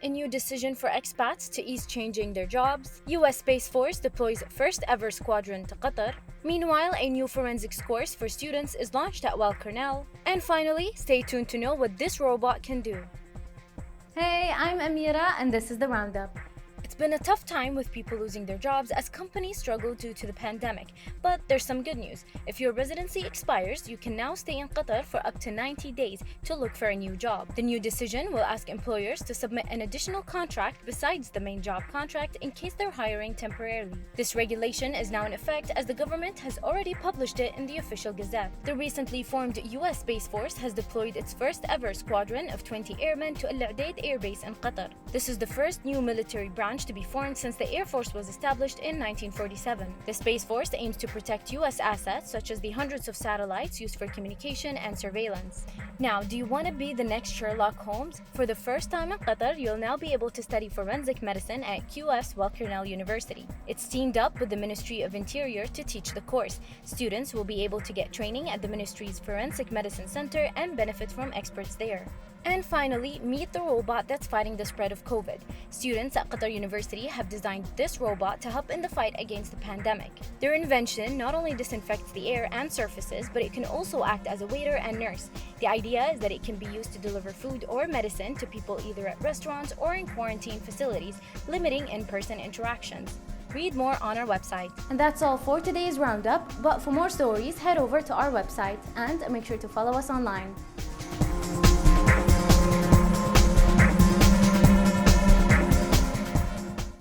A new decision for expats to ease changing their jobs. US Space Force deploys first ever squadron to Qatar. Meanwhile, a new forensics course for students is launched at Weill Cornell. And finally, stay tuned to know what this robot can do. Hey, I'm Amira and this is the Roundup. It's been a tough time with people losing their jobs as companies struggle due to the pandemic. But there's some good news. If your residency expires, you can now stay in Qatar for up to 90 days to look for a new job. The new decision will ask employers to submit an additional contract besides the main job contract in case they're hiring temporarily. This regulation is now in effect as the government has already published it in the official gazette. The recently formed US Space Force has deployed its first ever squadron of 20 airmen to Al Udeid Air Base in Qatar. This is the first new military branch to be formed since the Air Force was established in 1947. The Space Force aims to protect US assets such as the hundreds of satellites used for communication and surveillance. Now, do you want to be the next Sherlock Holmes? For the first time in Qatar, you'll now be able to study forensic medicine at Weill Cornell University. It's teamed up with the Ministry of Interior to teach the course. Students will be able to get training at the ministry's Forensic Medicine Center and benefit from experts there. And finally, meet the robot that's fighting the spread of COVID. Students at Qatar University have designed this robot to help in the fight against the pandemic. Their invention not only disinfects the air and surfaces, but it can also act as a waiter and nurse. The idea is that it can be used to deliver food or medicine to people either at restaurants or in quarantine facilities, limiting in-person interactions. Read more on our website. And that's all for today's Roundup, but for more stories, head over to our website and make sure to follow us online.